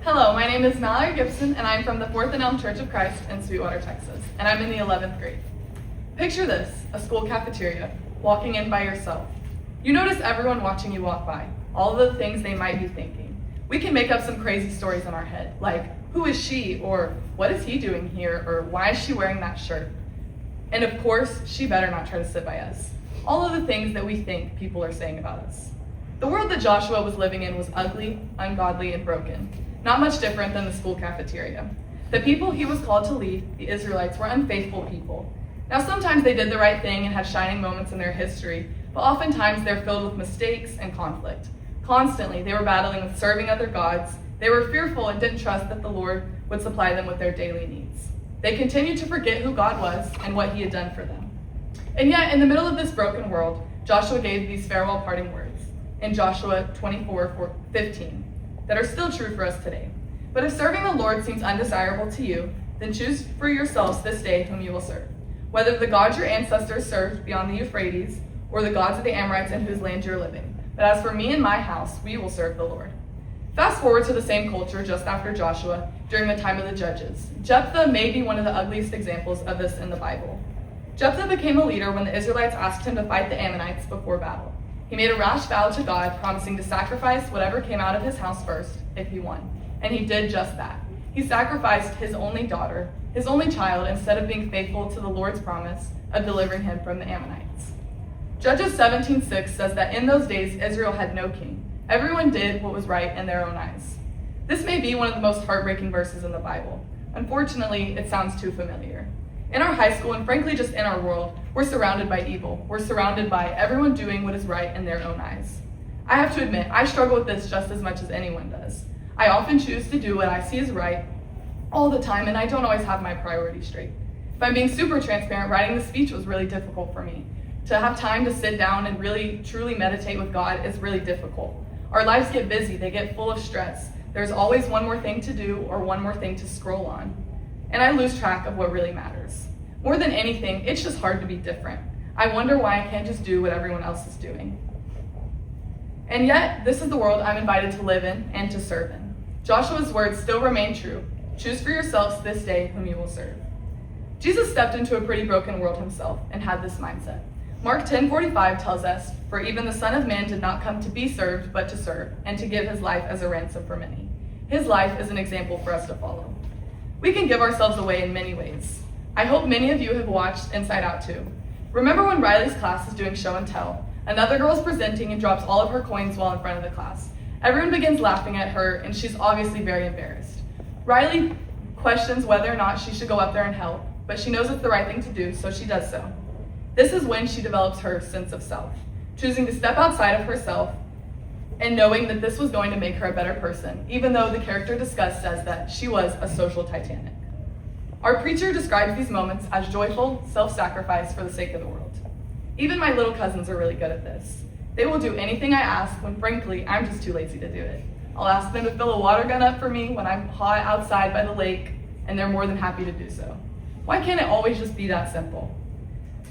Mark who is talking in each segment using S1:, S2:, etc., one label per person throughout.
S1: Hello, my name is Mallory Gibson, and I'm from the Fourth and Elm Church of Christ in Sweetwater, Texas, and I'm in the 11th grade. Picture this, a school cafeteria, walking in by yourself. You notice everyone watching you walk by, all the things they might be thinking. We can make up some crazy stories in our head, like, who is she, or what is he doing here, or why is she wearing that shirt? And of course, she better not try to sit by us. All of the things that we think people are saying about us. The world that Joshua was living in was ugly, ungodly, and broken. Not much different than the school cafeteria. The people he was called to lead, the Israelites, were unfaithful people. Now sometimes they did the right thing and had shining moments in their history, but oftentimes they're filled with mistakes and conflict. Constantly, they were battling with serving other gods. They were fearful and didn't trust that the Lord would supply them with their daily needs. They continued to forget who God was and what he had done for them. And yet, in the middle of this broken world, Joshua gave these farewell parting words in Joshua 24:15 that are still true for us today. But if serving the Lord seems undesirable to you, then choose for yourselves this day whom you will serve, whether the gods your ancestors served beyond the Euphrates or the gods of the Amorites in whose land you're living. But as for me and my house, we will serve the Lord. Fast forward to the same culture just after Joshua, during the time of the Judges. Jephthah may be one of the ugliest examples of this in the Bible. Jephthah became a leader when the Israelites asked him to fight the Ammonites before battle. He made a rash vow to God, promising to sacrifice whatever came out of his house first if he won. And he did just that. He sacrificed his only daughter, his only child, instead of being faithful to the Lord's promise of delivering him from the Ammonites. Judges 17:6 says that in those days Israel had no king. Everyone did what was right in their own eyes. This may be one of the most heartbreaking verses in the Bible. Unfortunately, it sounds too familiar. In our high school, and frankly just in our world, we're surrounded by evil. We're surrounded by everyone doing what is right in their own eyes. I have to admit, I struggle with this just as much as anyone does. I often choose to do what I see as right all the time, and I don't always have my priorities straight. If I'm being super transparent, writing the speech was really difficult for me. To have time to sit down and really, truly meditate with God is really difficult. Our lives get busy, they get full of stress. There's always one more thing to do or one more thing to scroll on. And I lose track of what really matters. More than anything, it's just hard to be different. I wonder why I can't just do what everyone else is doing. And yet, this is the world I'm invited to live in and to serve in. Joshua's words still remain true. Choose for yourselves this day whom you will serve. Jesus stepped into a pretty broken world himself and had this mindset. Mark 10:45 tells us, "For even the Son of Man did not come to be served, but to serve, and to give his life as a ransom for many." His life is an example for us to follow. We can give ourselves away in many ways. I hope many of you have watched Inside Out 2. Remember when Riley's class is doing show and tell? Another girl is presenting and drops all of her coins while in front of the class. Everyone begins laughing at her, and she's obviously very embarrassed. Riley questions whether or not she should go up there and help, but she knows it's the right thing to do, so she does so. This is when she develops her sense of self, choosing to step outside of herself and knowing that this was going to make her a better person, even though the character discussed says that she was a social Titanic. Our preacher describes these moments as joyful self-sacrifice for the sake of the world. Even my little cousins are really good at this. They will do anything I ask when, frankly, I'm just too lazy to do it. I'll ask them to fill a water gun up for me when I'm hot outside by the lake, and they're more than happy to do so. Why can't it always just be that simple?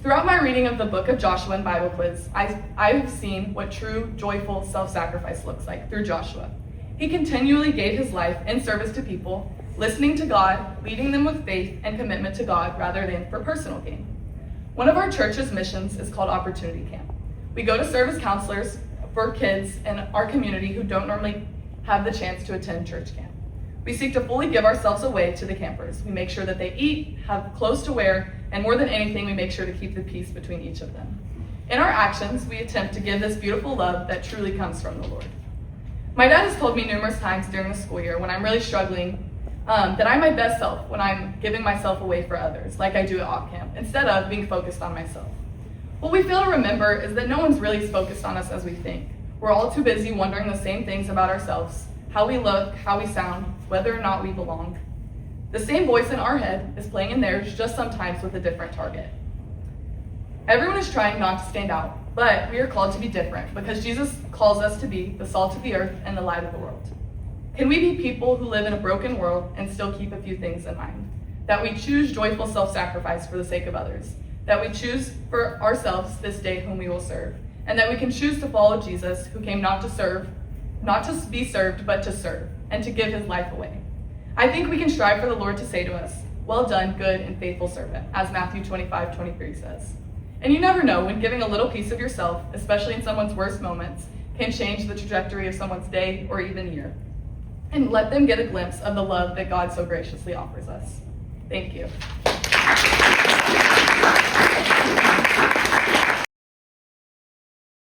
S1: Throughout my reading of the book of Joshua and Bible quiz, I've seen what true, joyful self-sacrifice looks like through Joshua. He continually gave his life in service to people, listening to God, leading them with faith and commitment to God rather than for personal gain. One of our church's missions is called Opportunity Camp. We go to serve as counselors for kids in our community who don't normally have the chance to attend church camp. We seek to fully give ourselves away to the campers. We make sure that they eat, have clothes to wear, and more than anything, we make sure to keep the peace between each of them. In our actions, we attempt to give this beautiful love that truly comes from the Lord. My dad has told me numerous times during the school year when I'm really struggling that I'm my best self when I'm giving myself away for others, like I do at Op Camp, instead of being focused on myself. What we fail to remember is that no one's really as focused on us as we think. We're all too busy wondering the same things about ourselves, how we look, how we sound, whether or not we belong. The same voice in our head is playing in theirs, just sometimes with a different target. Everyone is trying not to stand out, but we are called to be different because Jesus calls us to be the salt of the earth and the light of the world. Can we be people who live in a broken world and still keep a few things in mind? That we choose joyful self-sacrifice for the sake of others, that we choose for ourselves this day whom we will serve, and that we can choose to follow Jesus, who came not to serve, not to be served, but to serve, and to give his life away. I think we can strive for the Lord to say to us, "Well done, good and faithful servant," as Matthew 25:23 says. And you never know when giving a little piece of yourself, especially in someone's worst moments, can change the trajectory of someone's day or even year. And let them get a glimpse of the love that God so graciously offers us. Thank you.